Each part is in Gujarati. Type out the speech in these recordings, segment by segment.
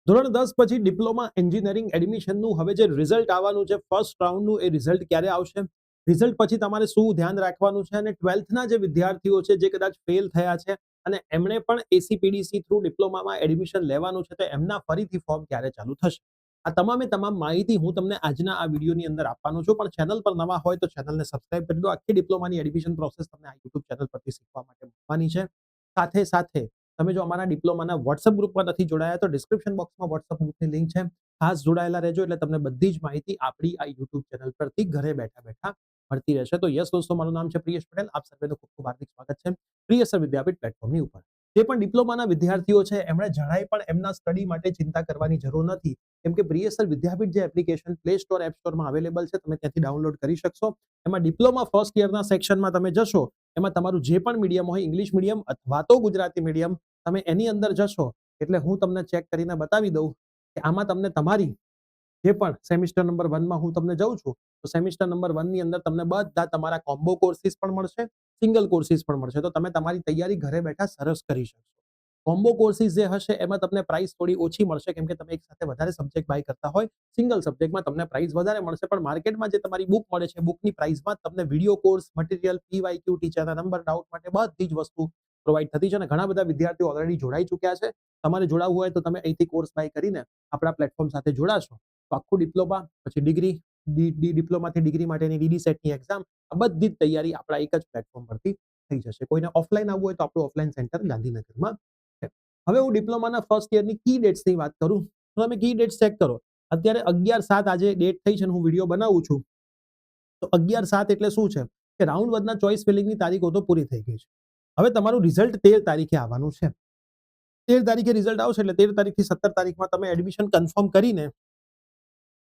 ધોરણ 10 પછી ડિપ્લોમા એન્જિનિયરિંગ એડમિશનનું હવે જે રિઝલ્ટ આવવાનું છે ફર્સ્ટ રાઉન્ડનું, એ રિઝલ્ટ ક્યારે આવશે? રિઝલ્ટ પછી તમારે શું ધ્યાન રાખવાનું છે? અને 12થના જે વિદ્યાર્થીઓ છે જે કદાચ ફેલ થયા છે અને એમણે પણ એસીપીડીસી થ્રુ ડિપ્લોમામાં એડમિશન લેવાનું છે, તો એમના ફરીથી ફોર્મ ક્યારે ચાલુ થશે? આ તમામે તમામ માહિતી હું તમને આજના આ વિડીયોની અંદર આપવાનો છું. પણ ચેનલ પર નવા હોય તો ચેનલને સબસ્ક્રાઇબ કરી દો. આખી ડિપ્લોમાની એડમિશન પ્રોસેસ તમને આ યુટ્યુબ ચેનલ પરથી શીખવા માટે મળવાની છે. સાથે સાથે તમે જો અમારા ડિપ્લોમાના વોટ્સએપ ગ્રુપમાં નથી જોડાયા તો ડિસ્ક્રિપ્શન બોક્સમાં વોટ્સએપ ગ્રુપની લિંક છે. ખાસ જોડાયેલા રહેજો, એટલે તમને બધી જ માહિતી આપણી આ યુટ્યુબ ચેનલ પરથી ઘરે બેઠા બેઠા મળતી રહેશે. તો યસ દોસ્તો, મારું નામ છે પ્રિયેશ પટેલ. આપ સર્વેનું ખૂબ ખૂબ હાર્દિક સ્વાગત છે પ્રિયસર વિદ્યાપીઠ પ્લેટફોર્મની ઉપર. જે પણ ડિપ્લોમાના વિદ્યાર્થીઓ છે એમણે જરાય પણ એમના સ્ટડી માટે ચિંતા કરવાની જરૂર નથી, કેમ કે પ્રિયસર વિદ્યાપીઠ જે એપ્લિકેશન પ્લે સ્ટોર, એપ સ્ટોરમાં અવેલેબલ છે, તમે ત્યાંથી ડાઉનલોડ કરી શકશો. એમાં ડિપ્લોમા ફર્સ્ટ યરના સેક્શનમાં તમે જશો, એમાં તમારું જે પણ મીડિયમ હોય, ઇંગ્લિશ મીડિયમ અથવા તો ગુજરાતી મીડિયમ, તમે એની અંદર જશો એટલે હું તમને ચેક કરીને બતાવી દઉં કે આમાં તમને તમારી જે પણ સેમિસ્ટર નંબર 1 માં હું તમને જાઉં છું, તો સેમિસ્ટર નંબર 1 ની અંદર તમને બધા તમારા કોમ્બો કોર્સિસ પણ મળશે, સિંગલ કોર્સિસ પણ મળશે. તો તમે તમારી તૈયારી ઘરે બેઠા સરસ કરી શકશો. કોમ્બો કોર્સિસ જે હશે એમાં તમને પ્રાઇસ થોડી ઓછી મળશે, કેમ કે તમે એક સાથે વધારે સબ્જેક્ટ બાય કરતા હોય. સિંગલ સબ્જેક્ટમાં તમને પ્રાઇસ વધારે મળશે, પણ માર્કેટમાં જે તમારી બુક મળે છે, બુકની પ્રાઇસમાં તમને વિડીયો કોર્સ, મટીરિયલ, પીવાયક્યુ, ટીચરના નંબર, ડાઉટ માટે બધી જ વસ્તુ પ્રોવાઈડ થતી છે. અને ઘણા બધા વિદ્યાર્થીઓ ઓલરેડી જોડાઈ ચૂક્યા છે. તમારે જોડાવવું હોય તો તમે અહીંથી કોર્સ બાય કરીને આપણા પ્લેટફોર્મ સાથે જોડાશો તો આખું ડિપ્લોમા, પછી ડિગ્રી, ડિપ્લોમાથી ડિગ્રી માટેની ડીડી સેટની એક્ઝામ, આ બધી જ તૈયારી આપણા એક જ પ્લેટફોર્મ પરથી થઈ જશે. કોઈને ઓફલાઈન આવવું હોય તો આપણું ઓફલાઈન સેન્ટર ગાંધીનગરમાં છે. હવે હું ડિપ્લોમાના ફર્સ્ટ યરની કી ડેટ્સની વાત કરું તો તમે કી ડેટ્સ ચેક કરો. અત્યારે 11/7 આજે ડેટ થઈ છે અને હું વિડીયો બનાવું છું. તો 11/7 એટલે શું છે કે રાઉન્ડ 1 ના ચોઇસ ફિલિંગની તારીખો તો પૂરી થઈ ગઈ છે. હવે તમારું રિઝલ્ટ 13 તારીખે આવવાનું છે. 13 તારીખે રિઝલ્ટ આવશે એટલે 13 તારીખથી 17 તારીખમાં તમે એડમિશન કન્ફર્મ કરીને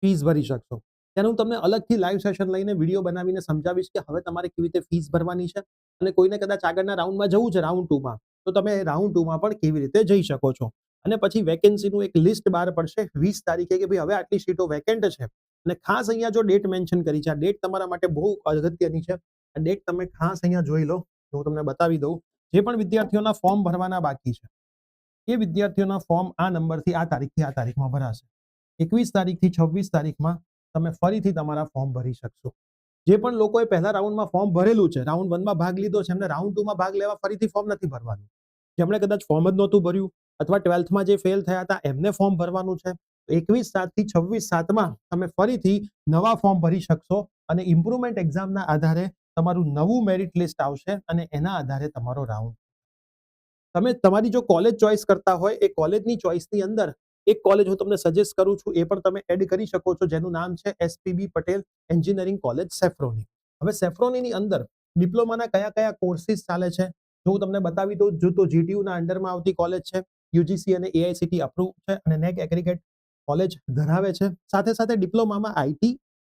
ફીસ ભરી શકશો. ત્યારે હું તમને અલગથી લાઈવ સેશન લઈને વિડીયો બનાવીને સમજાવીશ કે હવે તમારે કેવી રીતે ફીસ ભરવાની છે, અને કોઈને કદાચ આગળના રાઉન્ડમાં જવું છે, રાઉન્ડ 2 માં, તો તમે રાઉન્ડ 2 માં પણ કેવી રીતે જઈ શકો છો. અને પછી વેકેન્સીનું એક લિસ્ટ બહાર પડશે 20 તારીખે કે ભાઈ હવે આટલી સીટો વેકેન્ટ છે. અને ખાસ અહીંયા જો ડેટ મેન્શન કરી છે, આ ડેટ તમારા માટે બહુ અગત્યની છે. આ ડેટ તમે ખાસ અહીંયા જોઈ લો, હું તમને બતાવી દઉં. જે પણ વિદ્યાર્થીઓના ફોર્મ ભરવાના બાકી છે, એ વિદ્યાર્થીઓના ફોર્મ આ નંબરથી આ તારીખથી આ તારીખમાં ભરાશે. 21 તારીખથી 26 તારીખમાં તમે ફરીથી તમારા ફોર્મ ભરી શકશો. જે પણ લોકોએ પહેલા રાઉન્ડમાં ફોર્મ ભરેલું છે, રાઉન્ડ 1 માં ભાગ લીધો છે, એમને રાઉન્ડ 2 માં ભાગ લેવા ફરીથી ફોર્મ નથી ભરવાનું. જેમણે કદાચ ફોર્મ જ નહોતું ભર્યું અથવા 12થમાં જે ફેલ થયા હતા એમને ફોર્મ ભરવાનું છે. 21/7 થી 26/7માં તમે ફરીથી નવા ફોર્મ ભરી શકશો, અને ઇમ્પ્રુવમેન્ટ એક્ઝામના આધારે તમારું નવું મેરિટ લિસ્ટ આવશે અને એના આધારે તમારો રાઉન્ડ. તમે તમારી જો કોલેજ ચોઇસ કરતા હોય, એ કોલેજની ચોઇસની અંદર એક કોલેજ હું તમને સજેસ્ટ કરું છું, એ પણ તમે એડ કરી શકો છો, જેનું નામ છે SPB Patel engineering college Saffrony. હવે સેફ્રોનીની અંદર ડિપ્લોમાના કયા કયા કોર્સિસ ચાલે છે જો હું તમને બતાવી દઉં. જો તો જીટીયુના અંડરમાં આવતી કોલેજ છે, યુજીસી અને એઆઈસીટી અપ્રૂવ છે અને નેક એગ્રીગેટ કોલેજ ધરાવે છે. સાથે સાથે ડિપ્લોમામાં IT,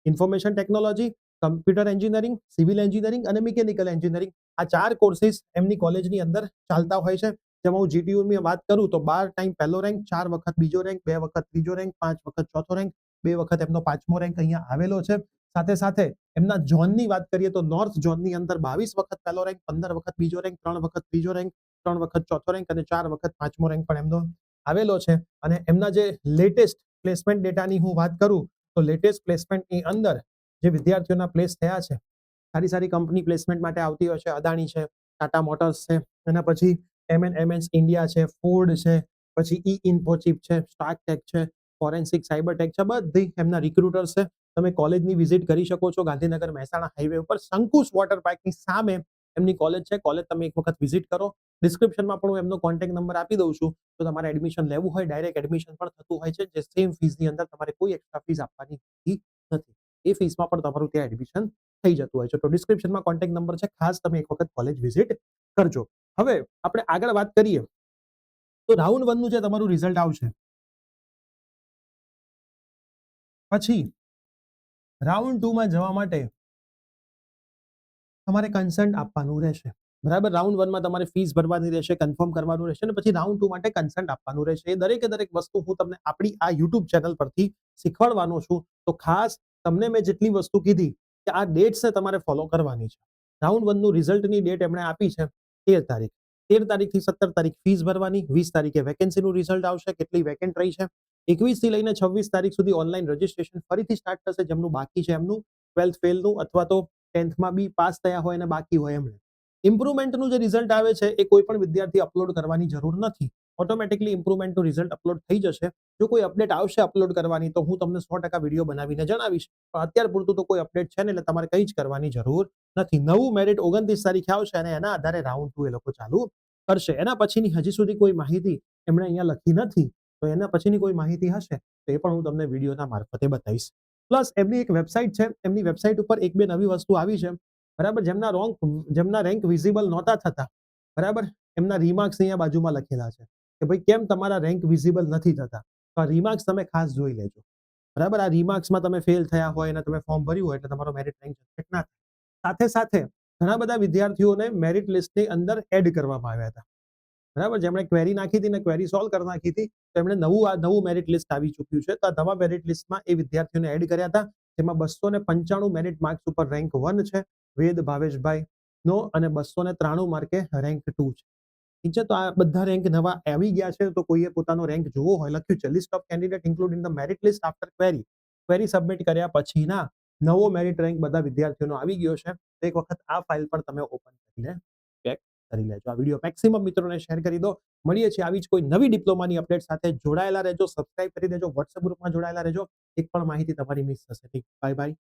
information technology, computer engineering, civil engineering અને મિકેનિકલ એન્જિનિયરિંગ, આ 4 કોર્સિસ એમની કોલેજની અંદર ચાલતા હોય છે. જેમાં હું જીટીયુની વાત કરું તો 12 ટાઈમ પહેલો રેન્ક, 4 વખત બીજો રેન્ક, 2 વખત ત્રીજો રેન્ક, 5 વખત ચોથો રેન્ક, 2 વખત એમનો 5મો રેન્ક અહીંયા આવેલો છે. સાથે સાથે એમના ઝોનની વાત કરીએ તો નોર્થ ઝોનની અંદર 22 વખત પહેલો રેન્ક, 15 વખત બીજો રેન્ક, 3 વખત ત્રીજો રેન્ક, 3 વખત ચોથો રેન્ક અને 4 વખત 5મો રેન્ક પણ એમનો આવેલો છે. અને એમના જે લેટેસ્ટ પ્લેસમેન્ટ ડેટાની હું વાત કરું તો લેટેસ્ટ પ્લેસમેન્ટની અંદર જે વિદ્યાર્થીઓના પ્લેસ થયા છે, સારી સારી કંપની પ્લેસમેન્ટ માટે આવતી હોય છે. અદાણી છે, ટાટા મોટર્સ છે, એના પછી એમએનએમએસ ઇન્ડિયા છે, ફોર્ડ છે, પછી ઈ ઇન્ફોચિપ છે, સ્ટાર્કટેક છે, ફોરેન્સિક સાયબરટેક છે, બધી એમના રિક્રુટર્સ છે. તમે કોલેજની વિઝિટ કરી શકો છો. ગાંધીનગર મહેસાણા હાઈવે ઉપર શંકુશ વોટર પાર્કની સામે એમની કોલેજ છે. કોલેજ તમે એક વખત વિઝિટ કરો. ડિસ્ક્રિપ્શનમાં પણ હું એમનો કોન્ટેક્ટ નંબર આપી દઉં છું. તો તમારે એડમિશન લેવું હોય, ડાયરેક્ટ એડમિશન પણ થતું હોય છે, જે સેમ ફીસની અંદર તમારે કોઈ એક્સ્ટ્રા ફીસ આપવાની નથી. એ ફીસમાં પણ તમારું ત્યાં એડમિશન થઈ જતું હોય છે. તો ડિસ્ક્રિપ્શનમાં કોન્ટેક્ટ નંબર છે, ખાસ તમે એક વખત કોલેજ વિઝિટ કરજો. હવે આપણે આગળ વાત કરીએ તો રાઉન્ડ 1 નું જે તમારું રિઝલ્ટ આવશે, પછી રાઉન્ડ 2 માં જવા માટે તમારે કન્સન્ટ આપવાનું રહેશે. બરાબર, રાઉન્ડ 1 માં તમારે ફીસ ભરવાની રહેશે, કન્ફર્મ કરવાનું રહેશે, અને પછી રાઉન્ડ 2 માટે કન્સન્ટ આપવાનું રહેશે. એ દરેકે દરેક વસ્તુ હું તમને આપણી આ યુટ્યુબ ચેનલ પરથી શીખવાડવાનો છું. તો ખાસ તમને મેં જેટલી વસ્તુ કીધી કે આ ડેટ્સ તમારે ફોલો કરવાની છે. રાઉન્ડ 1 નું રિઝલ્ટની ડેટ એમણે આપી છે 13 તારીખ. 13 તારીખથી 17 તારીખ ફીસ ભરવાની, 20 તારીખે વેકેન્સીનું રિઝલ્ટ આવશે, કેટલી વેકેન્ટ રહી છે. 21 થી લઈને 26 તારીખ સુધી ઓનલાઈન રજિસ્ટ્રેશન ફરીથી સ્ટાર્ટ થશે, જેમનું બાકી છે એમનું 12th ફેલનું અથવા તો 10th માં બી પાસ થયા હોય અને બાકી હોય એમણે. ઇમ્પ્રુવમેન્ટનું જે રિઝલ્ટ આવે છે એ કોઈ પણ વિદ્યાર્થી અપલોડ કરવાની જરૂર નથી. ઓટોમેટિકલી ઇમ્પ્રુવમેન્ટનું રિઝલ્ટ અપલોડ થઈ જશે. જો કોઈ અપડેટ આવશે અપલોડ કરવાની તો હું તમને 100% વિડીયો બનાવીને જણાવીશ. પણ અત્યાર પૂરતું તો કોઈ અપડેટ છે ને, એટલે તમારે કંઈ જ કરવાની જરૂર નથી. નવું મેરિટ 29 તારીખે આવશે અને એના આધારે રાઉન્ડ 2 એ લોકો ચાલુ કરશે. એના પછીની હજી સુધી કોઈ માહિતી એમણે અહીંયા લખી નથી, તો એના પછીની કોઈ માહિતી હશે તો એ પણ હું તમને વિડીયોના મારફતે બતાવીશ. પ્લસ એમની એક વેબસાઇટ છે, એમની વેબસાઇટ ઉપર એક બે નવી વસ્તુ આવી છે, બરાબર. જેમના રેન્ક વિઝિબલ નહોતા થતા, બરાબર, એમના રીમાર્ક્સ અહીંયા બાજુમાં લખેલા છે કે ભાઈ કેમ તમારા રેન્ક વિઝિબલ નથી થતા. તો આ રીમાર્ક્સ તમે ખાસ જોઈ લેજો, બરાબર. આ રીમાર્ક્સમાં તમે ફેલ થયા હોય અને તમે ફોર્મ ભર્યું હોય એટલે તમારો મેરિટ રેન્ક જનરેટ ના થાય. સાથે સાથે ઘણા બધા વિદ્યાર્થીઓને મેરિટ લિસ્ટની અંદર એડ કરવામાં આવ્યા હતા, બરાબર. જેમણે ક્વેરી નાખી હતી ને ક્વેરી સોલ્વ કરી નાખી હતી, તો એમણે નવું મેરિટ લિસ્ટ આવી ચૂક્યું છે. તો આ નવા મેરિટ લિસ્ટમાં એ વિદ્યાર્થીઓને એડ કર્યા હતા, જેમાં 295 મેરિટ માર્ક્સ ઉપર રેન્ક 1 છે વેદ ભાવેશભાઈ નો, અને 293 માર્કે રેન્ક 2 છે. ઠીક છે. તો આ બધા રેન્ક નવા આવી ગયા છે. તો કોઈએ પોતાનો રેન્ક જોવો હોય, લખ્યું છે list of candidate including the merit list after query submit કર્યા પછીના નવો મેરિટ રેન્ક બધા વિદ્યાર્થીઓનો આવી ગયો છે. તો એક વખત આ ફાઇલ પણ તમે ઓપન કરીને ચેક કરી લેજો. આ વિડીયો મેક્સિમમ મિત્રોને શેર કરી દો. મળીએ છીએ આવી જ કોઈ નવી ડિપ્લોમાની અપડેટ સાથે. જોડાયેલા રહેજો, સબસ્ક્રાઇબ કરી દેજો, વોટ્સએપ ગ્રુપમાં જોડાયેલા રહેજો. એક પણ માહિતી તમારી મિસ થશે નહીં. Bye bye.